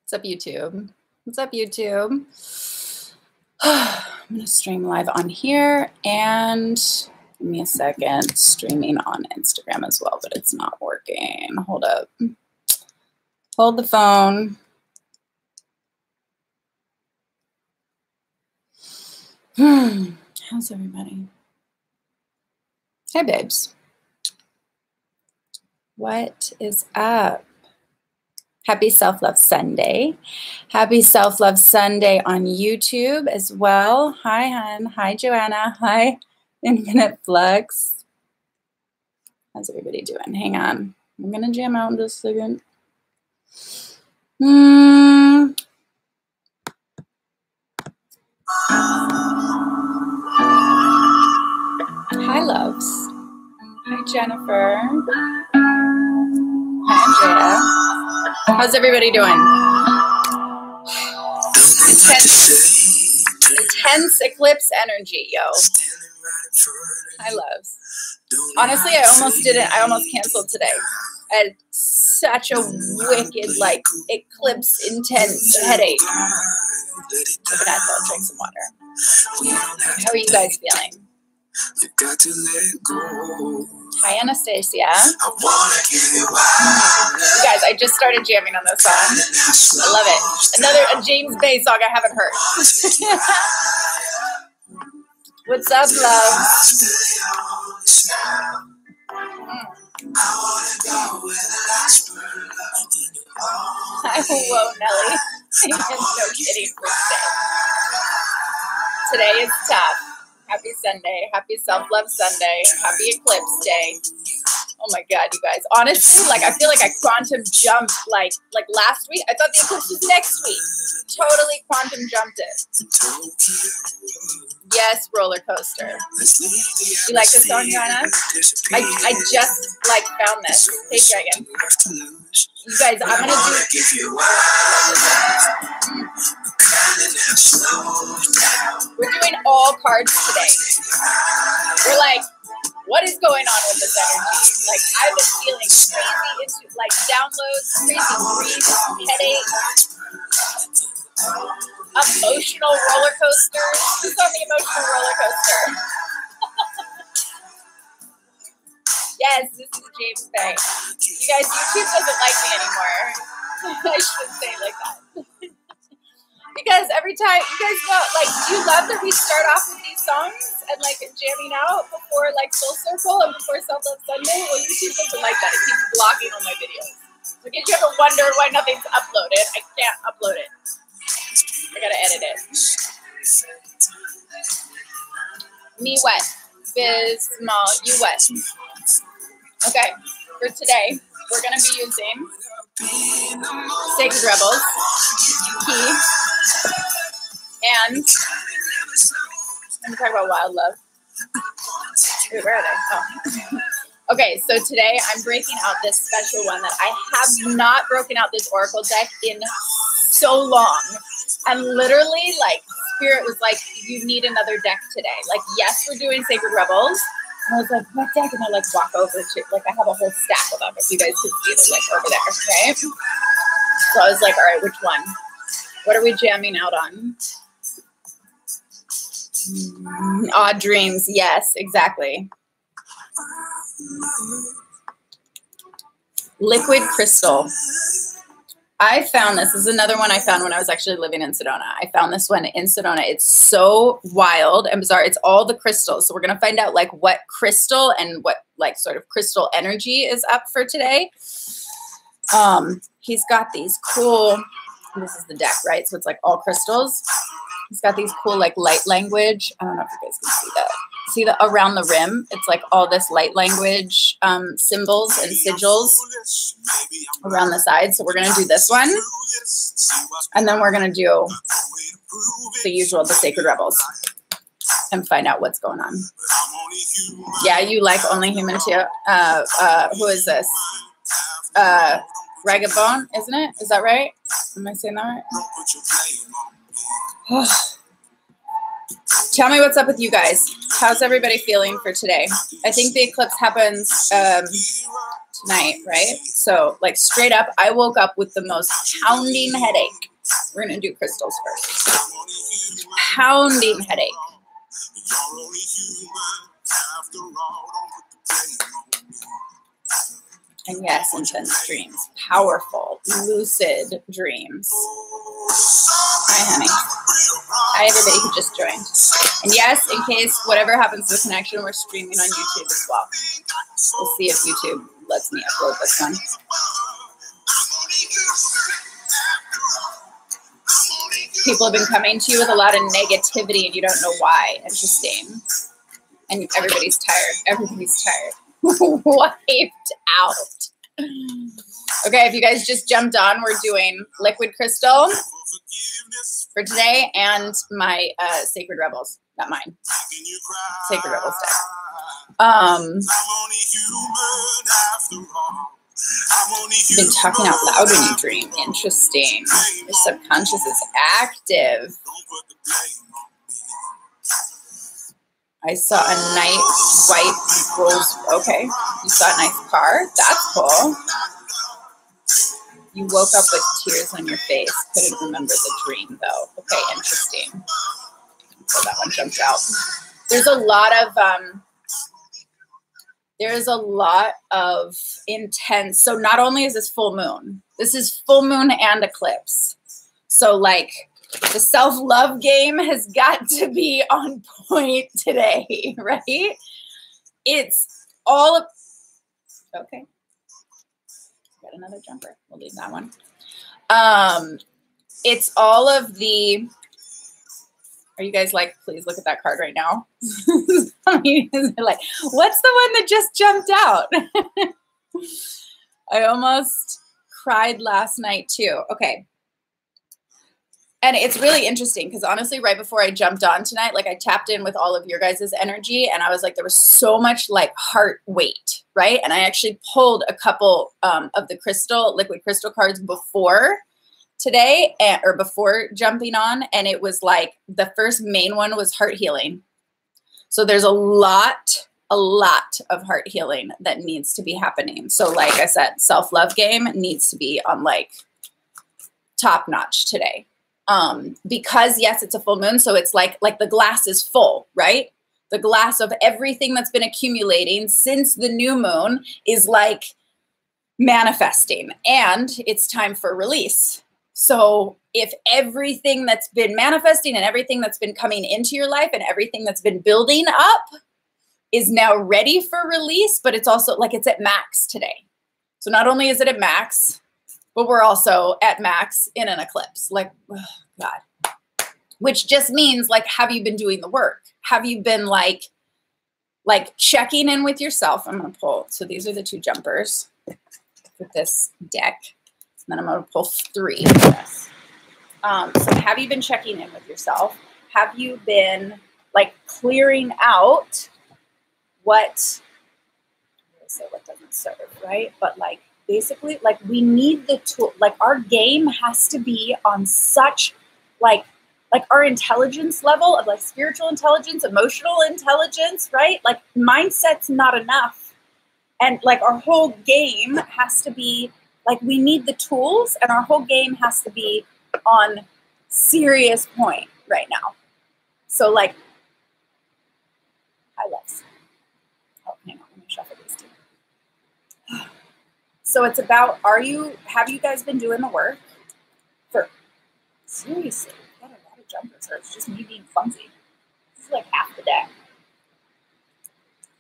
What's up, YouTube? What's up, YouTube? I'm going to stream live on here and give me a second. Streaming on Instagram as well, but it's not working. Hold up. Hold the phone. How's everybody? Hey, babes. What is up? Happy Self-Love Sunday. Happy Self-Love Sunday on YouTube as well. Hi, hon. Hi, Joanna. Hi, Infinite Flux. How's everybody doing? Hang on. I'm going to jam out in just a second. Hi, loves. Hi, Jennifer. Hi, Andrea. How's everybody doing? Intense eclipse energy, yo. Hi, loves. Honestly, I almost didn't. I almost canceled today. I had such a wicked, like, eclipse intense headache. Look at that, I'll drink some water. How are you guys feeling? You got to let go. Hi, Anastasia. I wanna give you guys, I just started jamming on this song. I love it. Another James Bay song I haven't heard. What's up, love? Whoa, Nelly. No kidding for today. Today is tough. Happy Sunday. Happy Self-Love Sunday. Happy Eclipse Day. Oh my God, you guys. Honestly, like, I feel like I quantum jumped like last week. I thought the eclipse was next week. Totally quantum jumped it. Yes, roller coaster. You like this song, Joanna? I just like found this. Hey, Dragon. You guys, I'm gonna do. We're doing all cards today. We're like, what is going on with this energy? Like, I've been feeling crazy into, like, downloads, crazy grief, headache, emotional roller coaster. Who's on the emotional roller coaster? Yes, this is James Bay. You guys, YouTube doesn't like me anymore. I shouldn't say it like that. Because every time, you guys know, like, do you love that we start off with these songs and, like, jamming out before, like, Full Circle and before Self-Love Sunday? Well, YouTube doesn't like that. It keeps blocking all my videos. So in case you ever wondered why nothing's uploaded, I can't upload it. I gotta edit it. Me what? Bismal, you what? Okay, for today, we're gonna be using Sacred Rebels, Key, and let me talk about Wild Love. Wait, where are they? Oh. Okay, so today I'm breaking out this special one that I have not broken out this Oracle deck in so long. And literally, like, Spirit was like, you need another deck today. Like, yes, we're doing Sacred Rebels. And I was like, what deck? And I, like, walk over to, like, I have a whole stack of them. If you guys could see them, like, over there, right? So I was like, all right, which one? What are we jamming out on? Odd Dreams. Yes, exactly. Liquid Crystal. I found this. This is another one I found when I was actually living in Sedona. I found this one in Sedona. It's so wild and bizarre. It's all the crystals. So we're going to find out, like, what crystal and what, like, sort of crystal energy is up for today. He's got these cool, this is the deck, right? So it's like all crystals. He's got these cool, like, light language. I don't know if you guys can see that. See the around the rim? It's like all this light language symbols and sigils around the side. So we're going to do this one. And then we're going to do the usual, the Sacred Rebels, and find out what's going on. Yeah, you like Only Human too. Who is this? Ragabone, isn't it? Is that right? Am I saying that right? Tell me what's up with you guys. How's everybody feeling for today? I think the eclipse happens night, right? So like straight up, I woke up with the most pounding headache. We're going to do crystals first. Pounding headache. And yes, intense dreams. Powerful, lucid dreams. Hi, honey. Hi, everybody who just joined. And yes, in case whatever happens to the connection, we're streaming on YouTube as well. We'll see if YouTube lets me upload this one. People have been coming to you with a lot of negativity and you don't know why. Interesting. And everybody's tired. Everybody's tired. Wiped out. Okay, if you guys just jumped on, we're doing liquid crystal for today and my Sacred Rebels. Not mine. Sacred Rebels deck. You've been talking out loud when you dream. Interesting. Your subconscious is active. I saw a nice white rose. Okay. You saw a nice car. That's cool. You woke up with tears on your face. Couldn't remember the dream, though. Okay, interesting. So that one jumps out. There's a lot of intense. So not only is this full moon, this is full moon and eclipse. So like the self-love game has got to be on point today, right? It's all of, okay. Got another jumper. We'll leave that one. It's all of the, are you guys like, please look at that card right now? I mean, like, what's the one that just jumped out? I almost cried last night too. Okay. And it's really interesting because honestly, right before I jumped on tonight, like I tapped in with all of your guys' energy and I was like, there was so much like heart weight, right? And I actually pulled a couple of the liquid crystal cards before today or before jumping on. And it was like the first main one was heart healing. So there's a lot of heart healing that needs to be happening. So like I said, self-love game needs to be on like top notch today. Because yes, it's a full moon. So it's like the glass is full, right? The glass of everything that's been accumulating since the new moon is like manifesting and it's time for release. So if everything that's been manifesting and everything that's been coming into your life and everything that's been building up is now ready for release, but it's also like it's at max today. So not only is it at max, but we're also at max in an eclipse. Like, oh God. Which just means like, have you been doing the work? Have you been like checking in with yourself? I'm going to pull. So these are the two jumpers for this deck. And then I'm going to pull 3 of this. So have you been checking in with yourself? Have you been like clearing out what doesn't serve, right? But like, basically, like we need the tool, like our game has to be on such like our intelligence level of like spiritual intelligence, emotional intelligence, right? Like mindset's not enough. And like our whole game has to be like, we need the tools and our whole game has to be on serious point right now. So like, hi loves. Oh, hang on, let me shuffle these two. So it's about, have you guys been doing the work for, seriously, we got a lot of jumpers, or it's just me being clumsy. This is like half the day.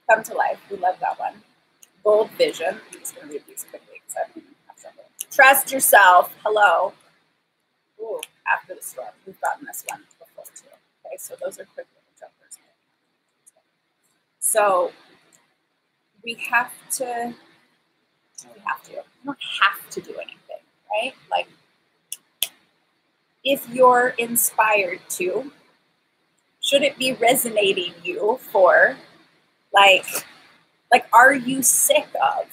Come to life, we love that one. Bold vision, I'm just going to read these quickly because I don't even have something. Trust yourself, hello. Ooh, after the storm, we've gotten this one before too. Okay, so those are quick little jumpers. So we have to, you don't have to do anything, right? Like, if you're inspired to, should it be resonating you for, like, are you sick of?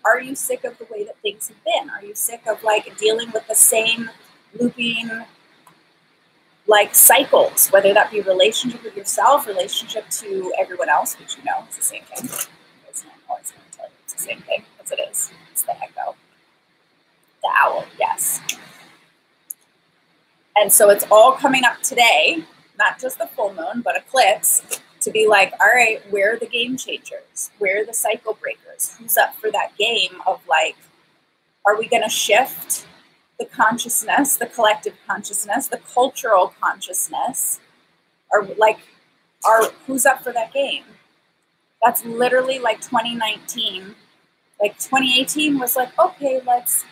Are you sick of the way that things have been? Are you sick of, like, dealing with the same looping, like, cycles, whether that be relationship with yourself, relationship to everyone else, which you know is the same thing. I'm always going to tell you it's the same thing. because it is. It's the echo. The owl, yes. And so it's all coming up today, not just the full moon, but eclipse, to be like, all right, where are the game changers? Where are the cycle breakers? Who's up for that game of like, are we going to shift the consciousness, the collective consciousness, the cultural consciousness? Or like, who's up for that game? That's literally like 2019. Like 2018 was like, okay, let's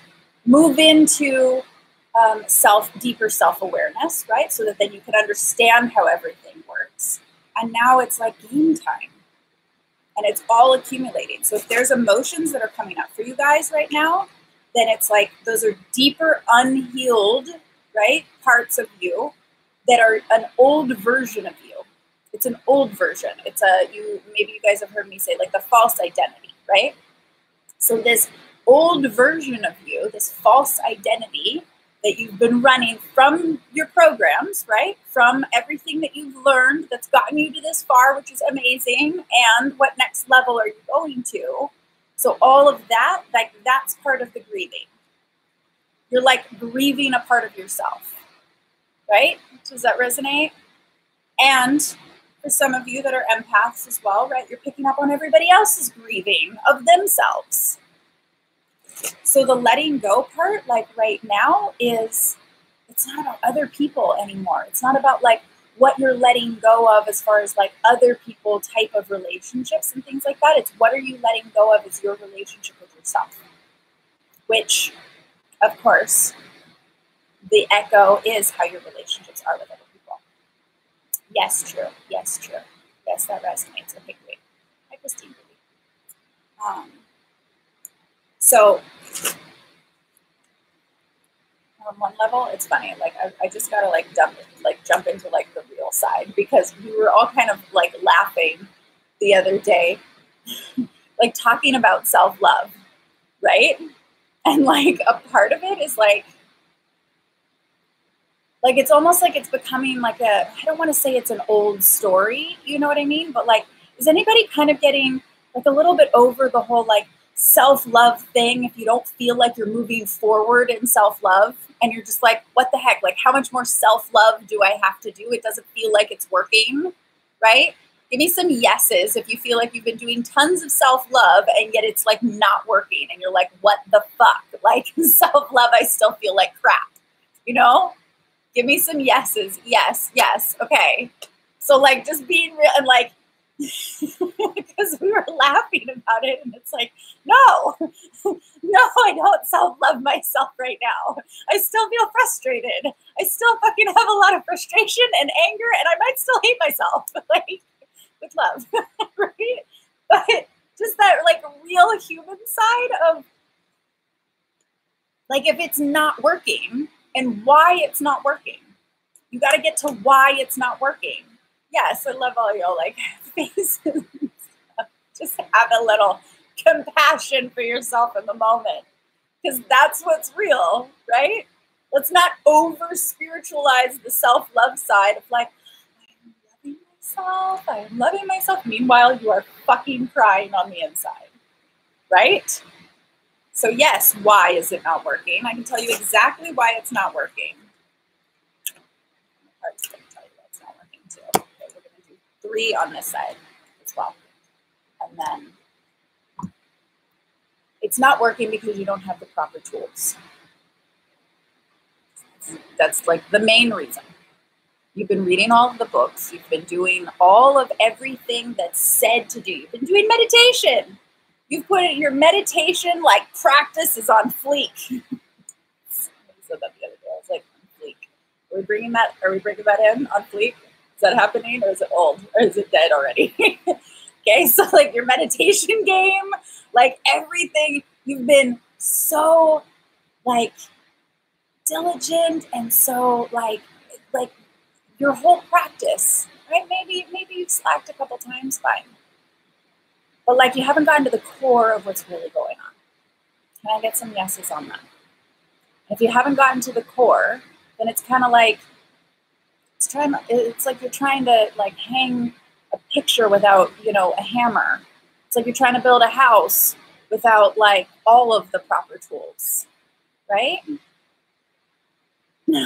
move into deeper self-awareness, right? So that then you can understand how everything works. And now it's like game time. And it's all accumulating. So if there's emotions that are coming up for you guys right now, then it's like those are deeper, unhealed, right, parts of you that are an old version of you. It's an old version. It's maybe you guys have heard me say like the false identity, right? So this old version of you, this false identity that you've been running from your programs, right? From everything that you've learned that's gotten you to this far, which is amazing. And what next level are you going to? So all of that, like that's part of the grieving. You're like grieving a part of yourself, right? Does that resonate? And for some of you that are empaths as well, right? You're picking up on everybody else's grieving of themselves. So the letting go part, like right now, it's not about other people anymore. It's not about like what you're letting go of as far as like other people type of relationships and things like that. It's what are you letting go of is your relationship with yourself. Which, of course, the echo is how your relationships are with other people. Yes, true. Yes, true. Yes, that resonates. Okay, great. Hi, Christine. So on one level, it's funny. Like I just gotta jump into like the real side because we were all kind of like laughing the other day, like talking about self-love, right? And like a part of it is like it's almost like it's becoming like I don't want to say it's an old story, you know what I mean? But like, is anybody kind of getting like a little bit over the whole like self-love thing if you don't feel like you're moving forward in self-love and you're just like, what the heck? Like, how much more self-love do I have to do? It doesn't feel like it's working, right? Give me some yeses if you feel like you've been doing tons of self-love and yet it's like not working and you're like, what the fuck? Like self-love, I still feel like crap, you know? Give me some yeses. Yes, yes. Okay. So like just being real and like, because we were laughing about it and it's like, no, I don't self-love myself right now. I still feel frustrated. I still fucking have a lot of frustration and anger and I might still hate myself, like with love, right? But just that like real human side of like, if it's not working and why it's not working, you got to get to why it's not working. Yes, I love all your like faces. Just have a little compassion for yourself in the moment because that's what's real, right? Let's not over spiritualize the self-love side of like, I am loving myself. Meanwhile, you are fucking crying on the inside, right? So yes, why is it not working? I can tell you exactly why it's not working. I'm going to tell you why it's not working too. Okay, we're going to do 3 on this side as well. And then it's not working because you don't have the proper tools. That's like the main reason. You've been reading all of the books. You've been doing all of everything that's said to do. You've been doing meditation. You've put it, your meditation like practice is on fleek. I said that the other day. I was like, on fleek. Are we bringing that in on fleek? Is that happening or is it old or is it dead already? Okay, so like your meditation game, like everything, you've been so like diligent and so like your whole practice, right? Maybe you've slacked a couple times, fine. But like you haven't gotten to the core of what's really going on. Can I get some yeses on that? If you haven't gotten to the core, then it's kind of like, it's like you're trying to like hang a picture without, a hammer. It's like you're trying to build a house without like all of the proper tools, right?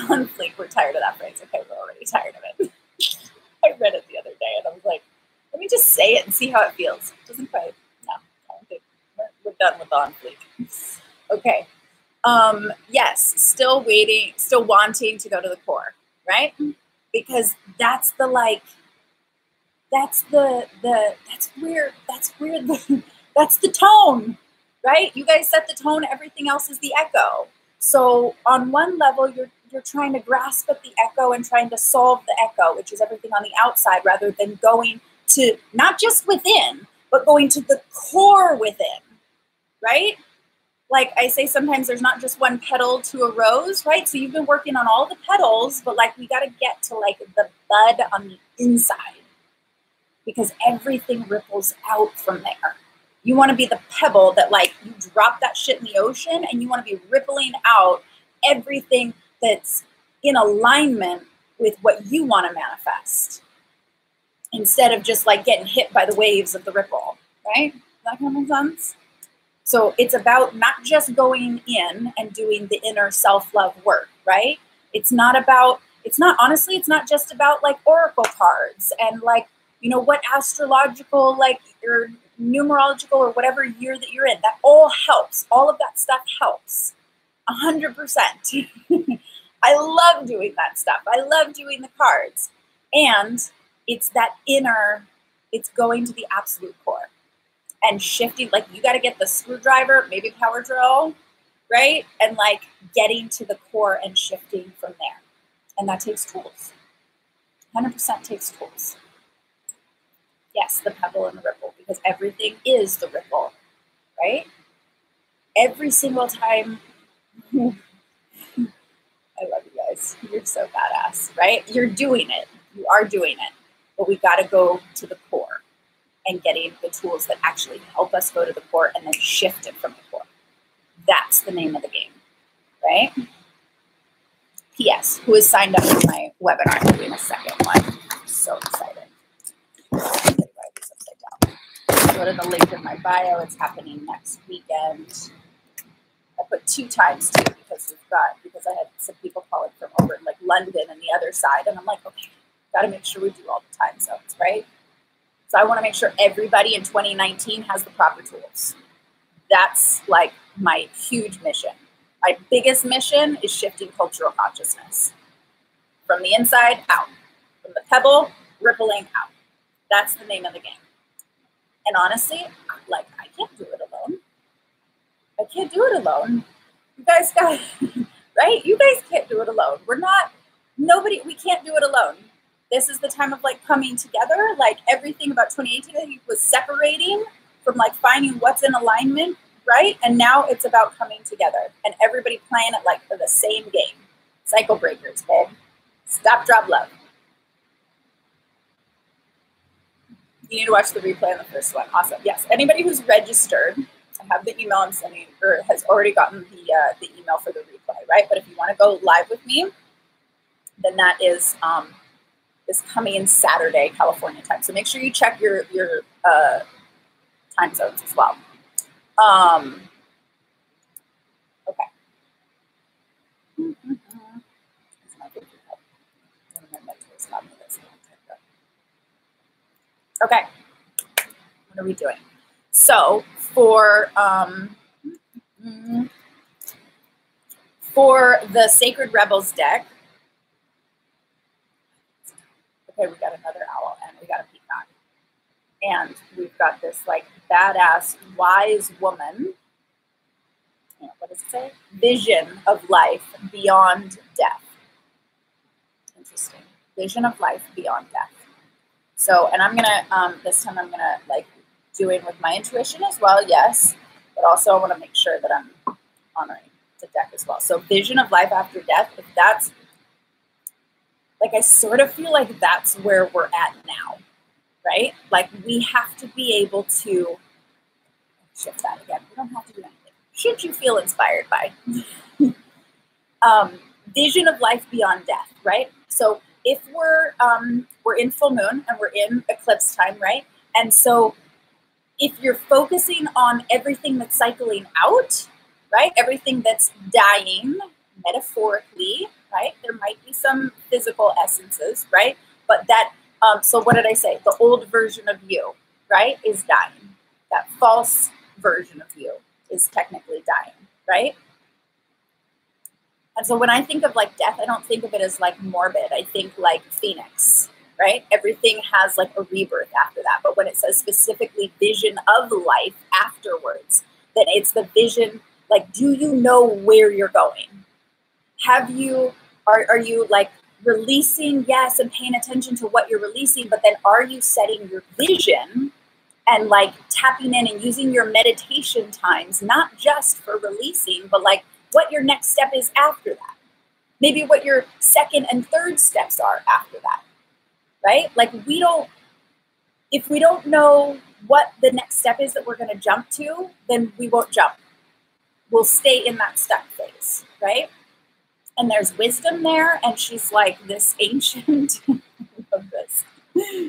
On fleek, we're tired of that phrase. Okay, we're already tired of it. I read it the other day and I was like, let me just say it and see how it feels. It doesn't quite, no, I don't think we're done with on fleek. Okay. Yes, still waiting, still wanting to go to the core, right? Because that's the like, that's where that's the tone, right? You guys set the tone, everything else is the echo. So on one level, you're trying to grasp at the echo and trying to solve the echo, which is everything on the outside, rather than going to not just within, but going to the core within, right? Like I say, sometimes there's not just one petal to a rose, right? So you've been working on all the petals, but like we got to get to like the bud on the inside, because everything ripples out from there. You want to be the pebble that like you drop that shit in the ocean and you want to be rippling out everything that's in alignment with what you want to manifest, instead of just like getting hit by the waves of the ripple, right? Does that kind of make sense? So it's about not just going in and doing the inner self-love work, right? It's not just about like oracle cards and like, you know, what astrological, like, or numerological or whatever year that you're in. That all helps. All of that stuff helps. 100%. I love doing that stuff. I love doing the cards. And it's that inner, it's going to the absolute core and shifting. Like you got to get the screwdriver, maybe power drill, right? And like getting to the core and shifting from there. And that takes tools. 100% takes tools. Yes, the pebble and the ripple, because everything is the ripple, right? Every single time. I love you guys. You're so badass, right? You're doing it. You are doing it. But we got to go to the core and getting the tools that actually help us go to the core and then shift it from the core. That's the name of the game, right? P.S. Who has signed up for my webinar? I'm doing a second one. I'm so excited. Go to the link in my bio. It's happening next weekend. I put 2 times too because I had some people calling from over in like London and the other side, and I'm like, okay, got to make sure we do all the time zones, right? So I want to make sure everybody in 2019 has the proper tools. That's like my huge mission. My biggest mission is shifting cultural consciousness from the inside out, from the pebble rippling out. That's the name of the game. And honestly, like, I can't do it alone. I can't do it alone. You guys got, right? You guys can't do it alone. We can't do it alone. This is the time of like coming together. Like everything about 2018, I think, was separating from like finding what's in alignment, right? And now it's about coming together and everybody playing it like for the same game. Cycle breakers, babe. Stop, drop, love. You need to watch the replay on the first one. Awesome. Yes. Anybody who's registered, I have the email I'm sending, or has already gotten the email for the replay, right? But if you want to go live with me, then that is this coming Saturday, California time. So make sure you check your time zones as well. Okay. Okay, what are we doing? So for the Sacred Rebels deck, okay, we got another owl and we got a peacock. And we've got this like badass wise woman. What does it say? Vision of life beyond death. Interesting. Vision of life beyond death. So, and I'm going to, this time I'm going to like do it with my intuition as well. Yes. But also I want to make sure that I'm honoring the deck as well. So vision of life after death, if that's like, I sort of feel like that's where we're at now, right? Like we have to be able to shift that again. We don't have to do anything. Should you feel inspired by vision of life beyond death, right? So if we're in full moon and we're in eclipse time, right? And so if you're focusing on everything that's cycling out, right? Everything that's dying, metaphorically, right? There might be some physical essences, right? But that, so what did I say? The old version of you, right, is dying. That false version of you is technically dying, right? And so when I think of like death, I don't think of it as like morbid. I think like Phoenix, right? Everything has like a rebirth after that. But when it says specifically vision of life afterwards, then it's the vision, like, do you know where you're going? Have you, are you like releasing, yes, and paying attention to what you're releasing, but then are you setting your vision and like tapping in and using your meditation times, not just for releasing, but like what your next step is after that. Maybe what your second and third steps are after that, right? Like if we don't know what the next step is that we're going to jump to, then we won't jump. We'll stay in that stuck phase, right? And there's wisdom there, and she's like this ancient, I love this.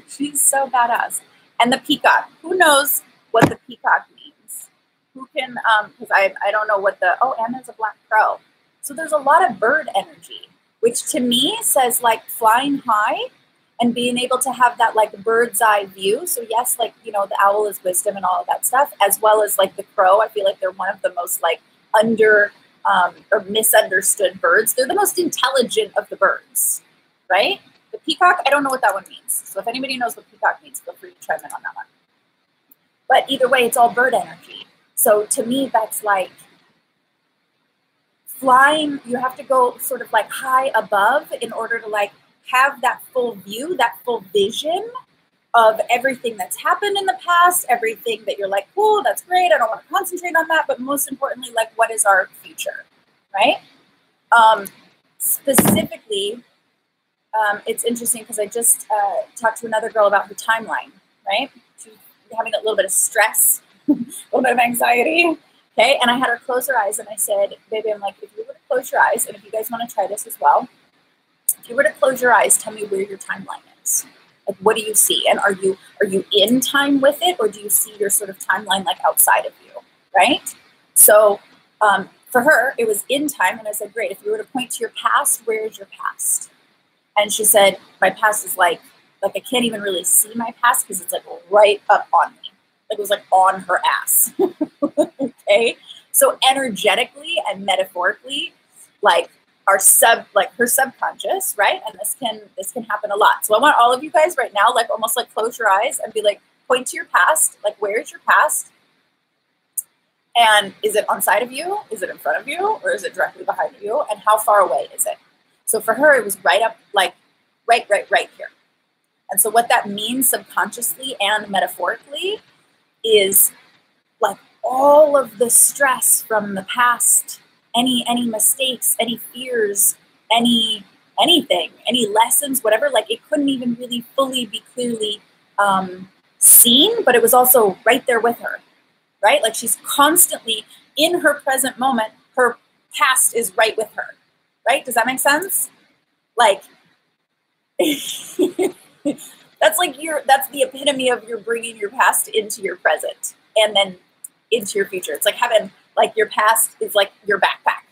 She's so badass. And the peacock, who knows what the peacock means? Who can, because I don't know what the, oh, and there's a black crow. So there's a lot of bird energy, which to me says like flying high and being able to have that like bird's eye view. So yes, like, you know, the owl is wisdom and all of that stuff, as well as like the crow. I feel like they're one of the most like or misunderstood birds. They're the most intelligent of the birds, right? The peacock, I don't know what that one means. So if anybody knows what peacock means, feel free to chime in on that one. But either way, it's all bird energy. So to me, that's like flying. You have to go sort of like high above in order to like have that full view, that full vision of everything that's happened in the past, everything that you're like, cool, that's great, I don't want to concentrate on that, but most importantly, like, what is our future, right? Specifically, it's interesting because I just talked to another girl about her timeline, right? She's having a little bit of stress, a little bit of anxiety, okay? And I had her close her eyes, and I said, baby, I'm like, if you were to close your eyes, and if you guys want to try this as well, if you were to close your eyes, tell me where your timeline is. Like, what do you see? And are you in time with it, or do you see your sort of timeline like outside of you, right? So for her, it was in time, and I said, great. If you were to point to your past, where is your past? And she said, my past is like I can't even really see my past because it's like right up on me. Like it was like on her ass. Okay, so energetically and metaphorically, like her subconscious, right? And this can happen a lot. So I want all of you guys right now, like almost like close your eyes and be like, point to your past. Like, where is your past? And is it on side of you? Is it in front of you? Or is it directly behind you? And how far away is it? So for her, it was right up, like right here. And so what that means subconsciously and metaphorically is like all of the stress from the past, any mistakes, any fears, anything, any lessons, whatever, like it couldn't even really fully be clearly seen, but it was also right there with her, right? Like she's constantly in her present moment, her past is right with her, right? Does that make sense? Like, that's the epitome of you're bringing your past into your present and then into your future. It's like having, like, your past is like your backpack,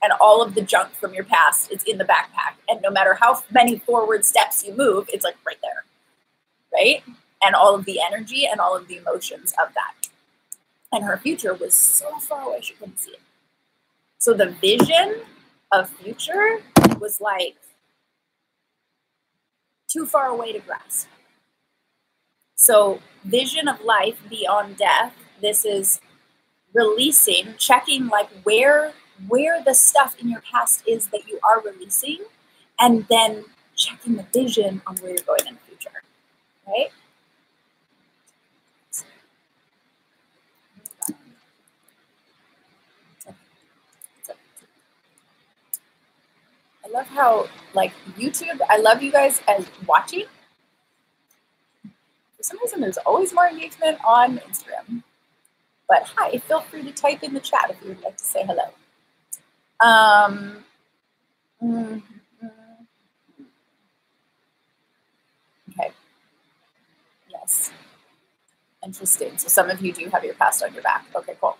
and all of the junk from your past is in the backpack. And no matter how many forward steps you move, it's like right there, right? And all of the energy and all of the emotions of that. And her future was so far away, she couldn't see it. So the vision of future was like too far away to grasp. So vision of life beyond death, this is releasing, checking like where the stuff in your past is that you are releasing, and then checking the vision on where you're going in the future, right? I love how, like, YouTube, I love you guys as watching. For some reason, there's always more engagement on Instagram. But hi, feel free to type in the chat if you would like to say hello. Okay. Yes. Interesting. So some of you do have your past on your back. Okay, cool.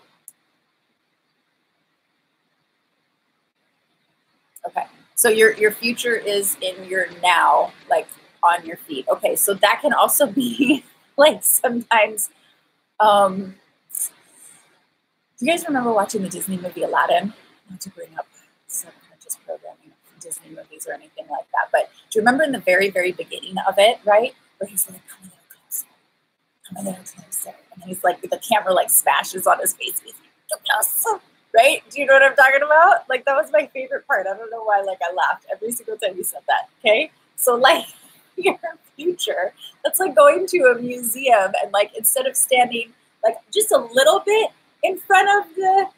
Okay. So your future is in your now, like on your feet. Okay. So that can also be like sometimes, do you guys remember watching the Disney movie Aladdin? Not to bring up subconscious programming of Disney movies or anything like that, but do you remember in the very, very beginning of it, right? Where he's like, come a little closer, come a little closer. And then he's like, the camera like smashes on his face. He's like, too close. Right? Do you know what I'm talking about? Like, that was my favorite part. I don't know why, like, I laughed every single time you said that. Okay? So, like, your future, that's like going to a museum and, like, instead of standing, like, just a little bit in front of the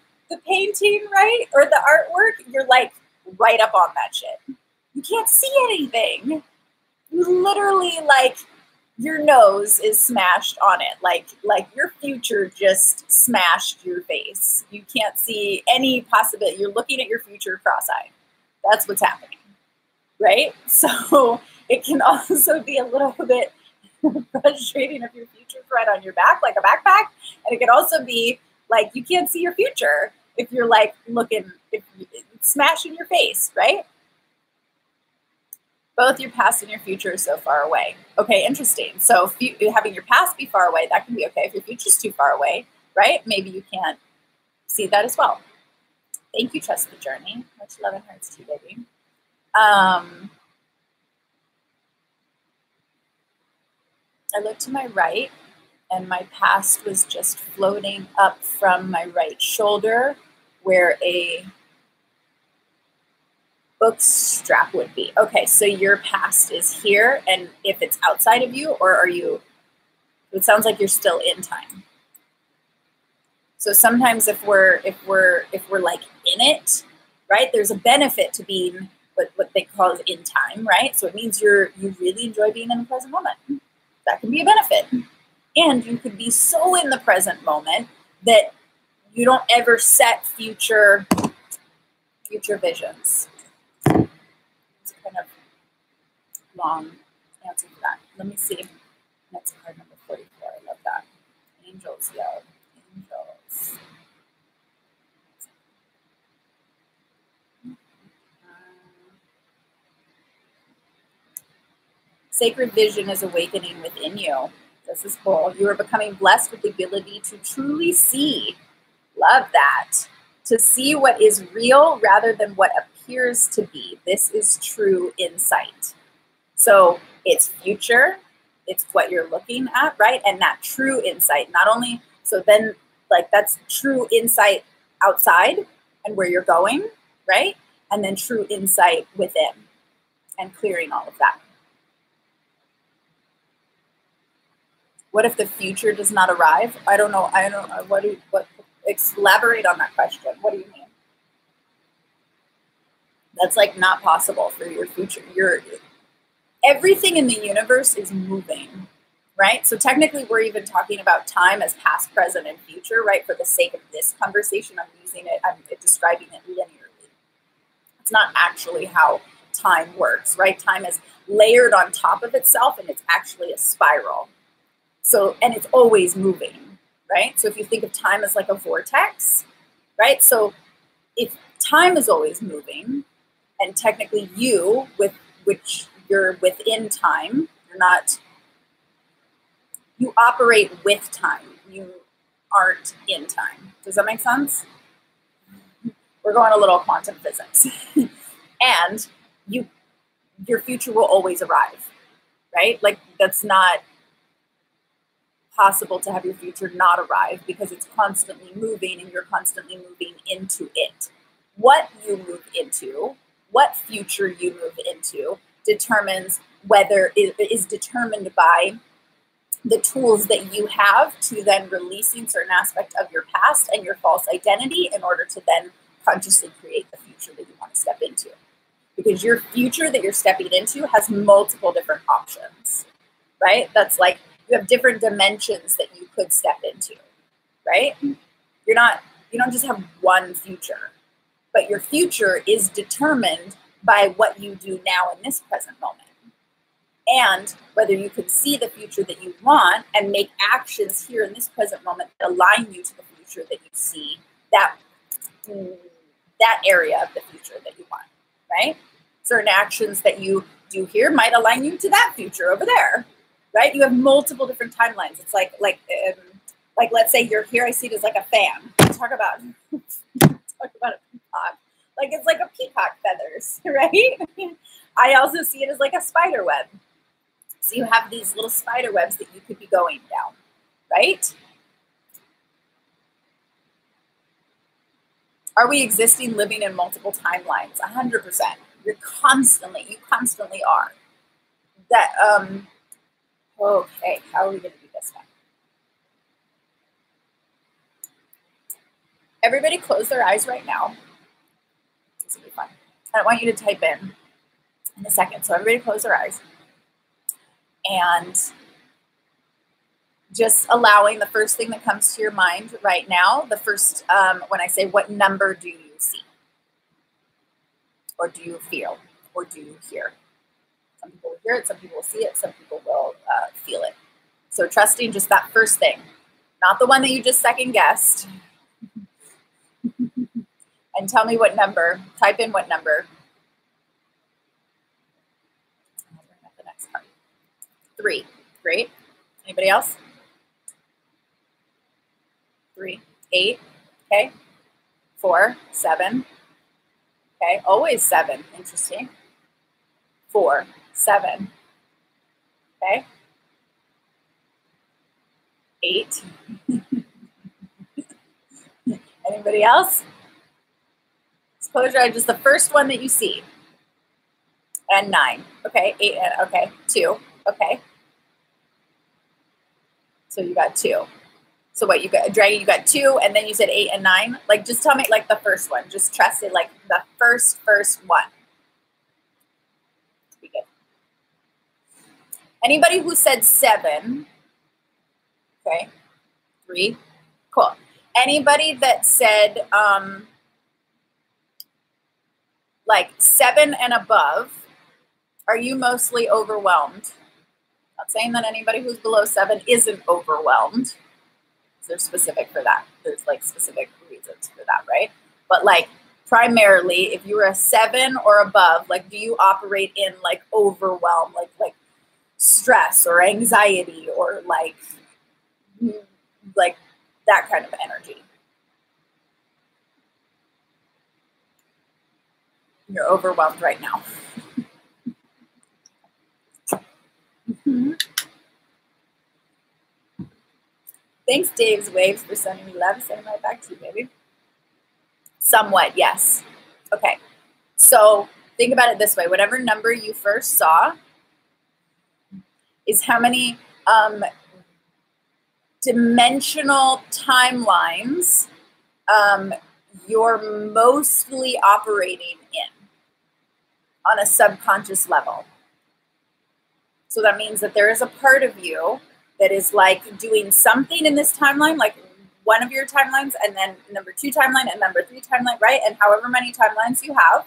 painting, right? Or the artwork, you're, like, right up on that shit. You can't see anything. You literally, like, your nose is smashed on it. Like your future just smashed your face. You can't see any possibility. You're looking at your future cross-eyed. That's what's happening, right? So it can also be a little bit frustrating if your future's right on your back, like a backpack. And it can also be like you can't see your future if you're like looking, if it's smashing your face, right? Both your past and your future are so far away. Okay, interesting. So having your past be far away, that can be okay. If your future's too far away, right? Maybe you can't see that as well. Thank you, Trust the Journey. Much love and hearts to you, baby. I looked to my right, and my past was just floating up from my right shoulder where a book strap would be. Okay, so your past is here, and if it's outside of you, or are you, it sounds like you're still in time. So sometimes if we're like in it, right, there's a benefit to being what they call in time, right? So it means you really enjoy being in the present moment. That can be a benefit. And you could be so in the present moment that you don't ever set future visions. It's kind of long answer to that. Let me see. That's card number 44. I love that. Angels, yo. Angels. Sacred vision is awakening within you. This is cool. You are becoming blessed with the ability to truly see. Love that. To see what is real rather than what appears to be. This is true insight. So it's future, it's what you're looking at, right? And that true insight, not only, so then like that's true insight outside and where you're going, right? And then true insight within and clearing all of that. What if the future does not arrive? I don't know. Elaborate on that question. What do you mean? That's like not possible for your future. Everything in the universe is moving, right? So technically we're even talking about time as past, present, and future, right? For the sake of this conversation, I'm describing it linearly. It's not actually how time works, right? Time is layered on top of itself and it's actually a spiral. So, and it's always moving, right? So if you think of time as like a vortex, right? So if time is always moving and technically you, which you're within time, you operate with time. You aren't in time. Does that make sense? We're going a little quantum physics. And your future will always arrive, right? Like that's not possible to have your future not arrive because it's constantly moving and you're constantly moving into it. What you move into, what future you move into determines whether it is determined by the tools that you have to then releasing certain aspects of your past and your false identity in order to then consciously create the future that you want to step into. Because your future that you're stepping into has multiple different options, right? That's like you have different dimensions that you could step into, right? You don't just have one future, but your future is determined by what you do now in this present moment. and whether you could see the future that you want and make actions here in this present moment that align you to the future that you see, that area of the future that you want, right? Certain actions that you do here might align you to that future over there, right? You have multiple different timelines. It's like let's say you're here, I see it as like a fan. Talk about a peacock. Like it's like a peacock feathers, right? I also see it as like a spider web. So you have these little spider webs that you could be going down, right? Are we existing, living in multiple timelines? 100%. You constantly are. That, okay, how are we going to do this one? Everybody close their eyes right now. This will be fun. I don't want you to type in a second. So everybody close their eyes. And just allowing the first thing that comes to your mind right now, the first, when I say what number do you see? Or do you feel? Or do you hear? Some people will hear it, some people will see it, some people will feel it. So trusting just that first thing, not the one that you just second guessed. And tell me what number, type in what number. I'll bring up the next part. 3, great. Anybody else? 3, 8, okay. 4, 7, okay. Always 7, interesting. 4, 7, okay. 8. Anybody else? Let's close your eyes, just the first one that you see. And 9, okay. 8, okay. 2, okay. So you got 2. So what, you got, Dragon, you got 2, and then you said 8 and 9? Like, just tell me, like, the first one. Just trust it, like, the first one. Be good. Anybody who said 7, okay, 3, cool. Anybody that said, like, 7 and above, are you mostly overwhelmed? Not saying that anybody who's below 7 isn't overwhelmed. They're specific for that. There's like specific reasons for that, right? But like primarily, if you were a 7 or above, like do you operate in like overwhelm, like stress or anxiety or like that kind of energy? You're overwhelmed right now. Thanks, Dave's Waves, for sending me love. Sending right back to you, baby. Somewhat, yes. Okay. So think about it this way. Whatever number you first saw is how many dimensional timelines you're mostly operating in on a subconscious level. So that means that there is a part of you that is like doing something in this timeline, like one of your timelines, and then number 2 timeline and number 3 timeline, right? And however many timelines you have,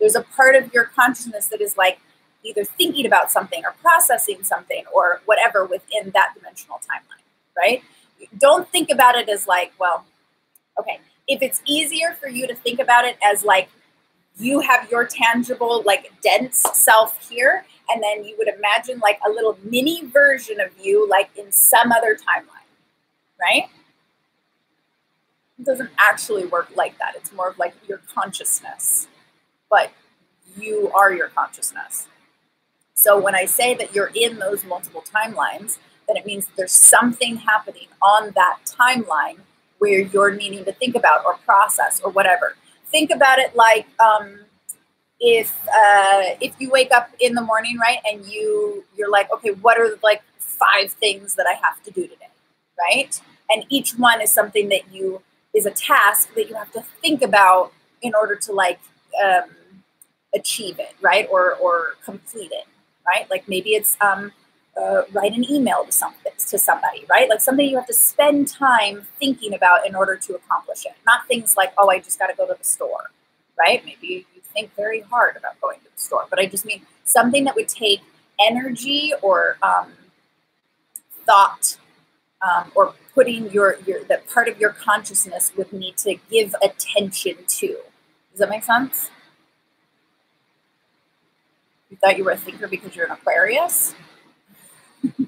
there's a part of your consciousness that is like either thinking about something or processing something or whatever within that dimensional timeline, right? Don't think about it as like, well, okay, if it's easier for you to think about it as like you have your tangible, like dense self here, and then you would imagine like a little mini version of you like in some other timeline, right? It doesn't actually work like that. It's more of like your consciousness, but you are your consciousness. So when I say that you're in those multiple timelines, then it means there's something happening on that timeline where you're needing to think about or process or whatever. Think about it like if you wake up in the morning, right, and you're like, okay, what are like 5 things that I have to do today, right? And each one is something that is a task that you have to think about in order to like achieve it, right, or complete it, right? Like maybe it's write an email to somebody, right? Like something you have to spend time thinking about in order to accomplish it. Not things like, oh, I just got to go to the store, right? Maybe you think very hard about going to the store, but I just mean something that would take energy or thought or putting that part of your consciousness would need to give attention to. Does that make sense? You thought you were a thinker because you're an Aquarius?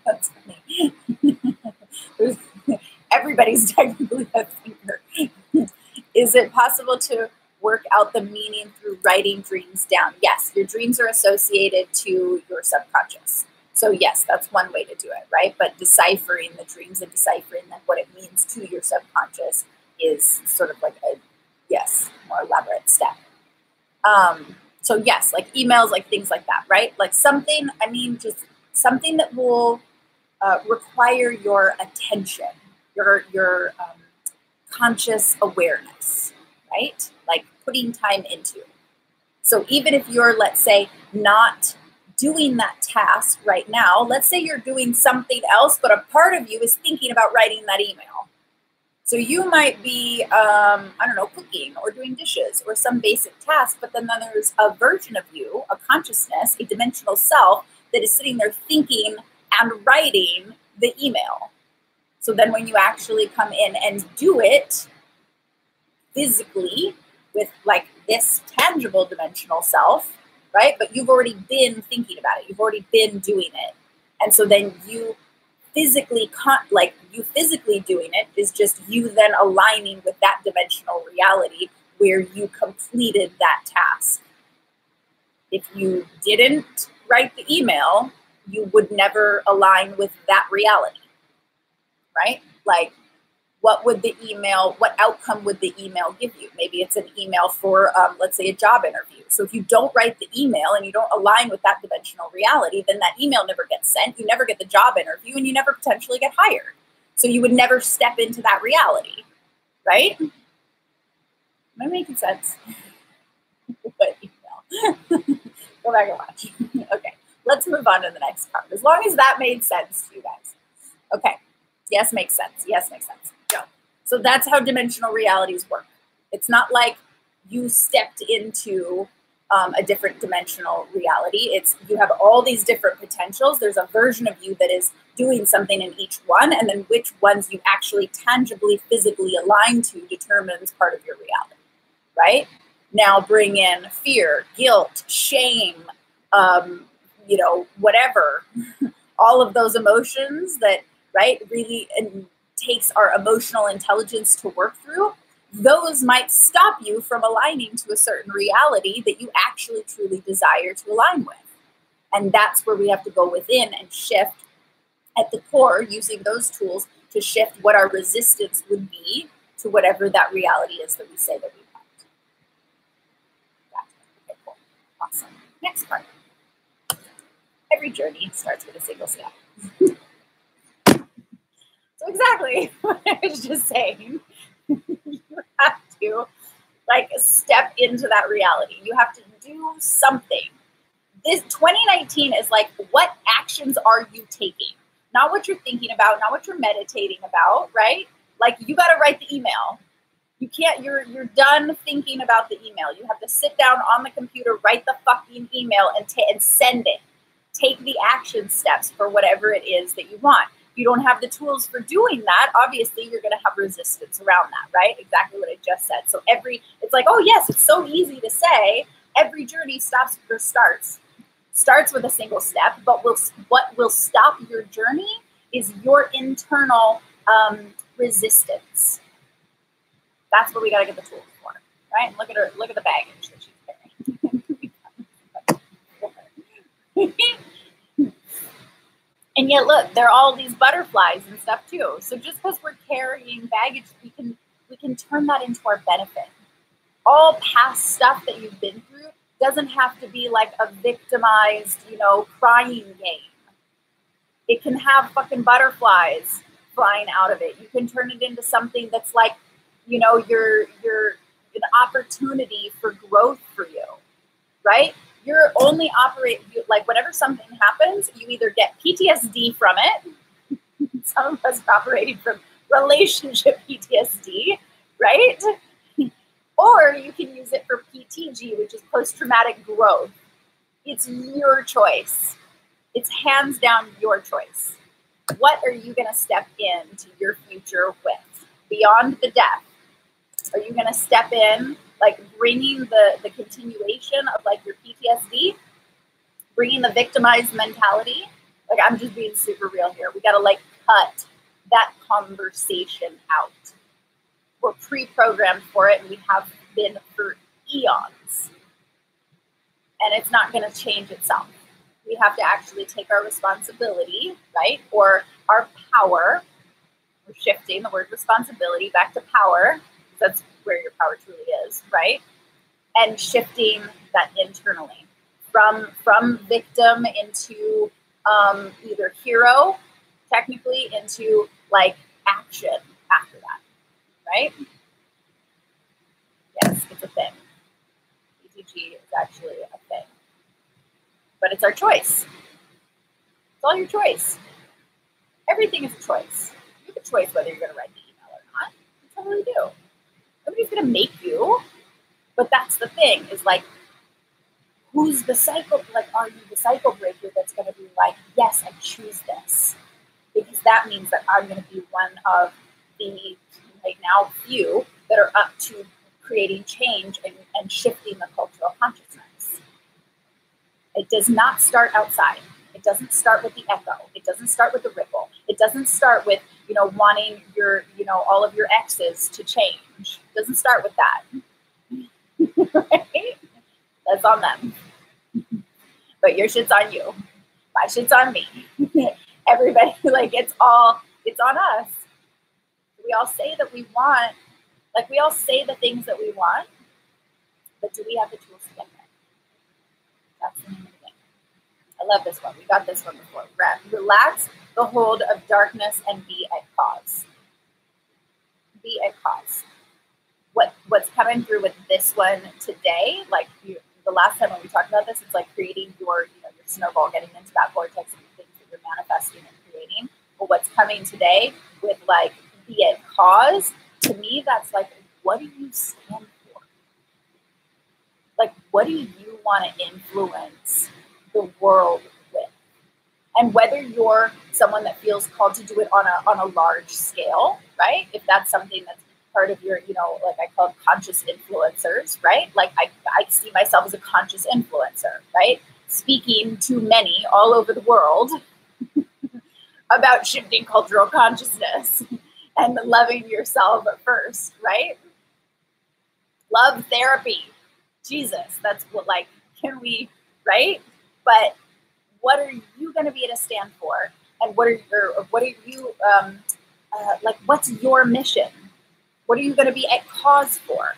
That's funny. Everybody's technically a thinker. Is it possible to work out the meaning through writing dreams down? Yes, your dreams are associated to your subconscious. So yes, that's one way to do it, right? But deciphering the dreams and deciphering then what it means to your subconscious is sort of like a, yes, more elaborate step. So yes, like emails, like things like that, right? Like something, I mean, just something that will require your attention, your conscious awareness, right? Like putting time into. So even if you're, let's say, not doing that task right now, let's say you're doing something else, but a part of you is thinking about writing that email. So you might be, I don't know, cooking or doing dishes or some basic task, but then there's a version of you, a consciousness, a dimensional self that is sitting there thinking and writing the email. So then when you actually come in and do it physically with like this tangible dimensional self, right? But you've already been thinking about it. You've already been doing it. And so then you physically, you physically doing it is just you then aligning with that dimensional reality where you completed that task. If you didn't write the email, you would never align with that reality, right? Like, what outcome would the email give you? Maybe it's an email for, let's say, a job interview. So if you don't write the email and you don't align with that dimensional reality, then that email never gets sent. You never get the job interview and you never potentially get hired. So you would never step into that reality, right? Am I making sense? What email? Go back and watch. Okay, let's move on to the next card. As long as that made sense to you guys. Okay, yes, makes sense. Yes, makes sense. So that's how dimensional realities work. It's not like you stepped into a different dimensional reality. It's you have all these different potentials. There's a version of you that is doing something in each one, and then which ones you actually tangibly, physically align to determines part of your reality, right? Now bring in fear, guilt, shame, whatever, all of those emotions that, right, really takes our emotional intelligence to work through. Those might stop you from aligning to a certain reality that you actually truly desire to align with. And that's where we have to go within and shift at the core using those tools to shift what our resistance would be to whatever that reality is that we say that we want. Okay, cool. Awesome. Next card. Every journey starts with a single step. So exactly what I was just saying. You have to step into that reality. You have to do something. This 2019 is like, what actions are you taking? Not what you're thinking about, not what you're meditating about, right? Like, you got to write the email. You can't, you're done thinking about the email. You have to sit down on the computer, write the fucking email and send it. Take the action steps for whatever it is that you want. If you don't have the tools for doing that, obviously you're going to have resistance around that, right? Exactly what I just said. So it's like, oh yes, it's so easy to say. Every journey starts with a single step, but what will stop your journey is your internal resistance. That's what we got to get the tools for, right? And look at the baggage that she's carrying. And yet, look, there are all these butterflies and stuff too. So just because we're carrying baggage, we can turn that into our benefit. All past stuff that you've been through doesn't have to be like a victimized, crying game. It can have fucking butterflies flying out of it. You can turn it into something that's like, you're an opportunity for growth for you, right? You're only whenever something happens, you either get PTSD from it. Some of us are operating from relationship PTSD, right? Or you can use it for PTG, which is post-traumatic growth. It's your choice. It's hands down your choice. What are you going to step into your future with? Beyond the death, are you going to step in, like bringing the continuation of like your PTSD, bringing the victimized mentality? Like, I'm just being super real here. We got to like cut that conversation out. We're pre-programmed for it, and we have been for eons. And it's not going to change itself. We have to actually take our responsibility, right? Or our power. We're shifting the word responsibility back to power. That's where your power truly is, right? And shifting that internally from victim into either hero, technically, into like action after that, right? Yes, it's a thing. BTG is actually a thing. But it's our choice. It's all your choice. Everything is a choice. You have a choice whether you're going to write the email or not. You totally do. Nobody's going to make you. But that's the thing, is like, who's the cycle? Like, are you the cycle breaker that's going to be like, yes, I choose this? Because that means that I'm going to be one of the, right now, few that are up to creating change and shifting the cultural consciousness. It does not start outside. It doesn't start with the echo. It doesn't start with the ripple. It doesn't start with, wanting your, all of your exes to change. It doesn't start with that. Right? That's on them. But your shit's on you. My shit's on me. Everybody, like, it's on us. We all say that we want, like, we all say the things that we want, but do we have the tools to get there? That's the name of the game. I love this one. We got this one before. Relax the hold of darkness and be at cause. Be at cause. What's coming through with this one today, like the last time when we talked about this, it's like creating your snowball, getting into that vortex of things that you're manifesting and creating. But what's coming today with like be at cause, to me, that's like, what do you stand for? Like, what do you want to influence the world with? And whether you're someone that feels called to do it on a large scale, right? If that's something that's part of your, like I call them conscious influencers, right? Like I see myself as a conscious influencer, right? Speaking to many all over the world about shifting cultural consciousness and loving yourself first, right? Love therapy. Jesus, that's what, like, can we, right? But what are you going to be at a stand for? And what are you, like, what's your mission? What are you going to be at cause for?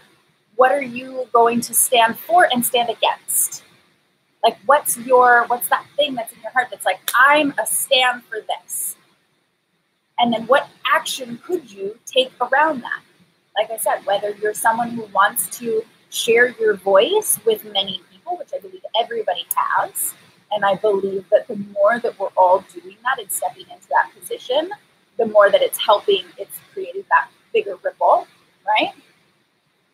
What are you going to stand for and stand against? Like, what's that thing that's in your heart that's like, I'm a stand for this? And then what action could you take around that? Like I said, whether you're someone who wants to share your voice with many people, which I believe everybody has, and I believe that the more that we're all doing that and stepping into that position, the more that it's helping, it's creating that bigger ripple, right?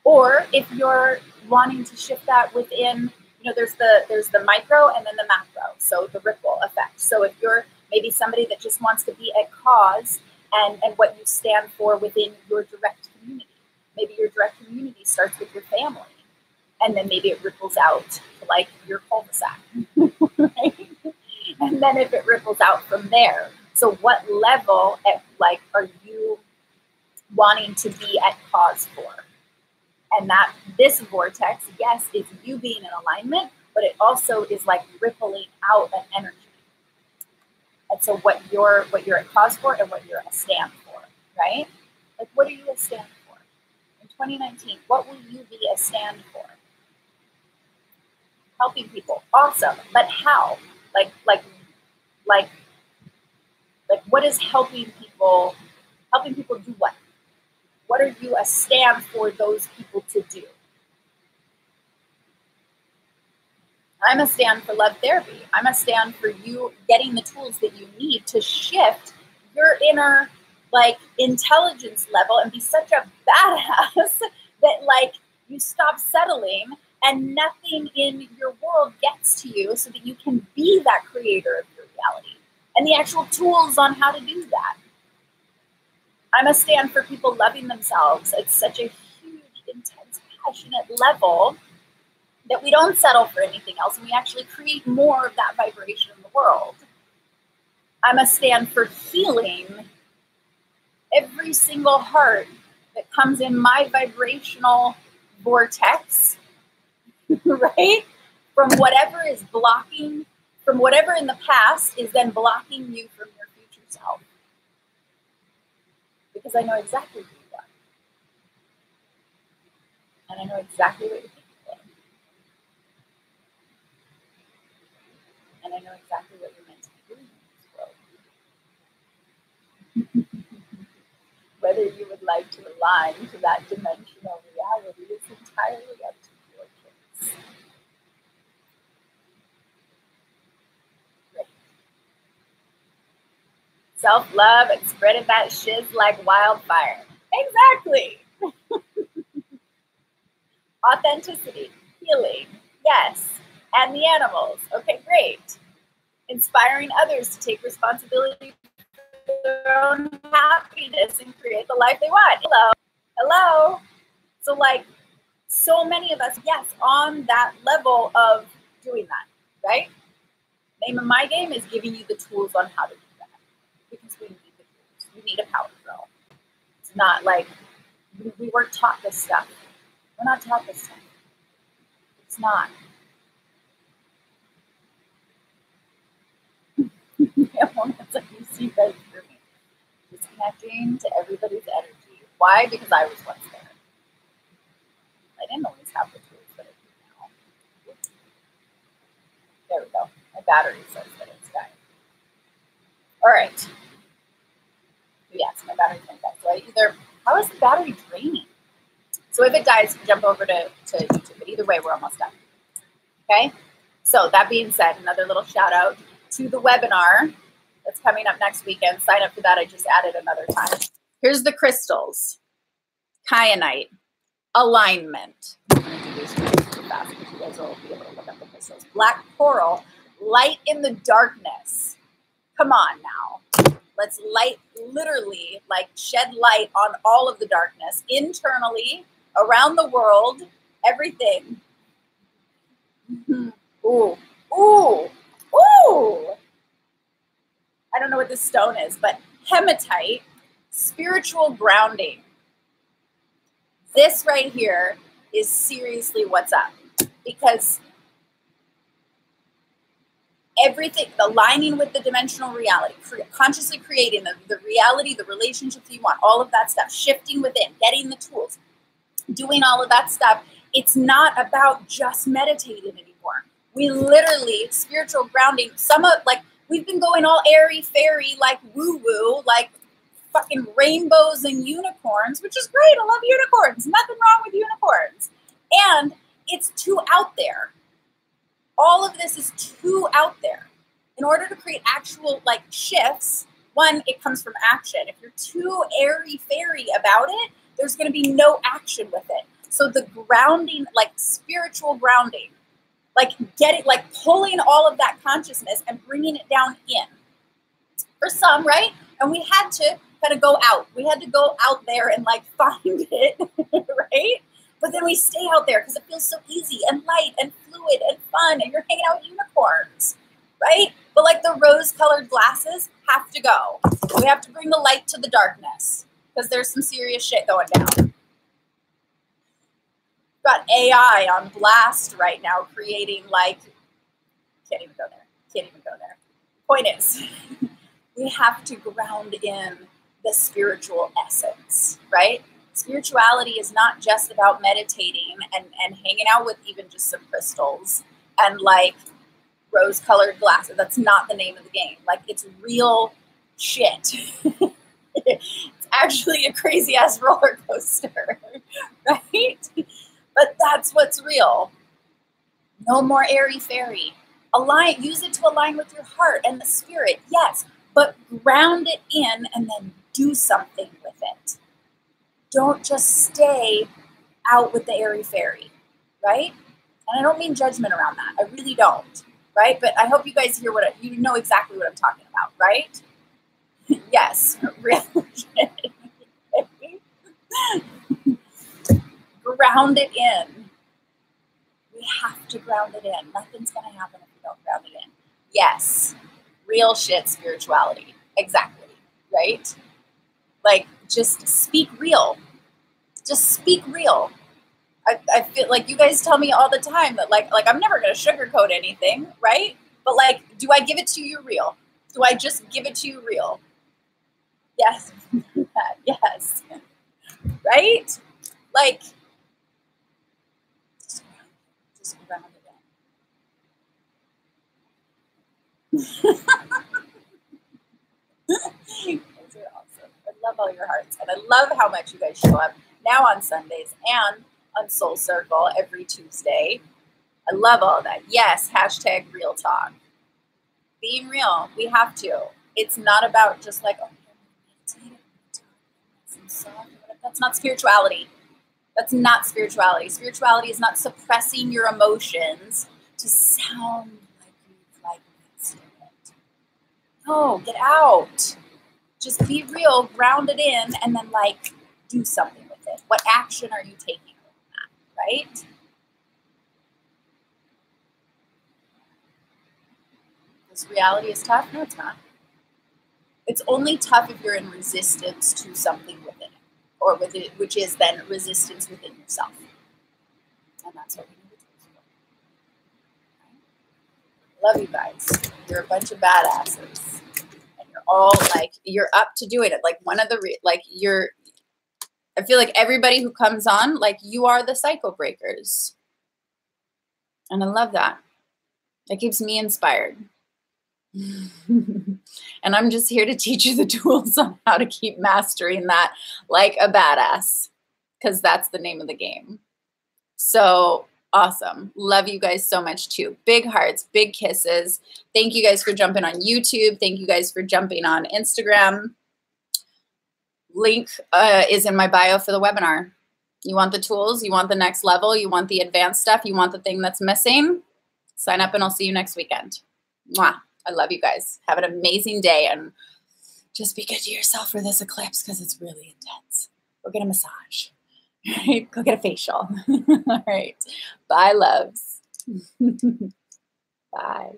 Or if you're wanting to shift that within, there's the micro and then the macro, so the ripple effect. So if you're maybe somebody that just wants to be at cause and what you stand for within your direct community, maybe your direct community starts with your family, and then maybe it ripples out to like your cul-de-sac, right? And then if it ripples out from there, so what level are you wanting to be at cause for? And that this vortex, yes, is you being in alignment, but it also is like rippling out an energy. And so what you're at cause for and what you're a stand for, right? Like, what are you a stand for? In 2019, what will you be a stand for? Helping people, awesome. But how? Like what is helping people? Helping people do what? What are you a stand for those people to do? I'm a stand for love therapy. I'm a stand for you getting the tools that you need to shift your inner intelligence level and be such a badass that you stop settling and nothing in your world gets to you so that you can be that creator of your reality and the actual tools on how to do that. I'm a stand for people loving themselves at such a huge, intense, passionate level that we don't settle for anything else and we actually create more of that vibration in the world. I'm a stand for healing every single heart that comes in my vibrational vortex, right? From whatever is blocking, from whatever in the past is then blocking you from your future self. Because I know exactly who you are. And I know exactly what you're capable of. And I know exactly what you're meant to be doing in this world. Whether you would like to align to that dimensional reality is entirely up to your choice. Great. Self-love and spreading that shiz like wildfire. Exactly. Authenticity, healing, yes. And the animals. Okay, great. Inspiring others to take responsibility for their own happiness and create the life they want. Hello. Hello. So like so many of us, yes, on that level of doing that, right? Name of my game is giving you the tools on how to do that. Because we need the tools. We need a power girl. It's not like we weren't taught this stuff. We're not taught this stuff. It's not. It's like you see right through me. Disconnecting to everybody's energy. Why? Because I was once there. I didn't always have the tools that I do now. There we go. My battery says that it's dying. All right. So yes, my battery's going to die. So I either, how is the battery draining? So if it dies, jump over to YouTube. But either way, we're almost done. Okay? So that being said, another little shout out to the webinar that's coming up next weekend. Sign up for that. I just added another time. Here's the crystals. Kyanite. Alignment. I'm going to do these really fast because you guys will be able to look up the crystals. Black coral. Light in the darkness. Come on now. Let's literally shed light on all of the darkness. Internally, around the world, everything. Ooh. Ooh. Ooh. I don't know what this stone is, but hematite, spiritual grounding. This right here is seriously what's up, because everything, aligning with the dimensional reality, consciously creating the reality, the relationships you want, all of that stuff, shifting within, getting the tools, doing all of that stuff. It's not about just meditating anymore. We literally, spiritual grounding, we've been going all airy fairy, woo-woo, fucking rainbows and unicorns, which is great. I love unicorns. Nothing wrong with unicorns. And it's too out there. All of this is too out there. In order to create actual shifts, one, it comes from action. If you're too airy-fairy about it, there's going to be no action with it. So the grounding, spiritual grounding, pulling all of that consciousness and bringing it down in. For some, right? And we had to kind of go out. We had to go out there and find it, right? But then we stay out there because it feels so easy and light and fluid and fun, and you're hanging out with unicorns, right? But the rose-colored glasses have to go. We have to bring the light to the darkness because there's some serious shit going down. Got AI on blast right now, creating can't even go there. Can't even go there. Point is, we have to ground in the spiritual essence, right? Spirituality is not just about meditating and hanging out with even just some crystals and rose-colored glasses. That's not the name of the game. It's real shit. It's actually a crazy-ass roller coaster, right? But that's what's real. No more airy-fairy. Use it to align with your heart and the spirit, yes, but ground it in and then do something with it. Don't just stay out with the airy-fairy, right? And I don't mean judgment around that. I really don't. right? But I hope you guys hear you know exactly what I'm talking about, right? Yes, real shit. Ground it in. We have to ground it in. Nothing's going to happen if we don't ground it in. Yes, real shit spirituality. Exactly, right? Like, just speak real. Just speak real. I feel like you guys tell me all the time that like I'm never going to sugarcoat anything, right? But like, do I give it to you real? Do I just give it to you real? Yes. Yes. Right? Like, just ground it in. Those are awesome. I love all your hearts. And I love how much you guys show up now on Sundays and on Soul Circle every Tuesday. I love all that. Yes, hashtag real talk. Being real, we have to. It's not about just like, oh, that's not spirituality. That's not spirituality. Spirituality is not suppressing your emotions to sound like you've like mastered it. No, get out. Just be real, ground it in, and then like do something with it. What action are you taking on that, right? This reality is tough? No, it's not. It's only tough if you're in resistance to something within it, or with it, which is then resistance within yourself. And that's what we need to do. Love you guys. You're a bunch of badasses. And you're all like, you're up to doing it. Like one of the, I feel like everybody who comes on, like you are the cycle breakers. And I love that. That keeps me inspired. And I'm just here to teach you the tools on how to keep mastering that like a badass, because that's the name of the game. So awesome. Love you guys so much too. Big hearts, big kisses. Thank you guys for jumping on YouTube. Thank you guys for jumping on Instagram. Link is in my bio for the webinar. You want the tools? You want the next level? You want the advanced stuff? You want the thing that's missing? Sign up and I'll see you next weekend. Mwah. I love you guys. Have an amazing day and just be good to yourself for this eclipse because it's really intense. Go get a massage. Right? Go get a facial. All right. Bye, loves. Bye.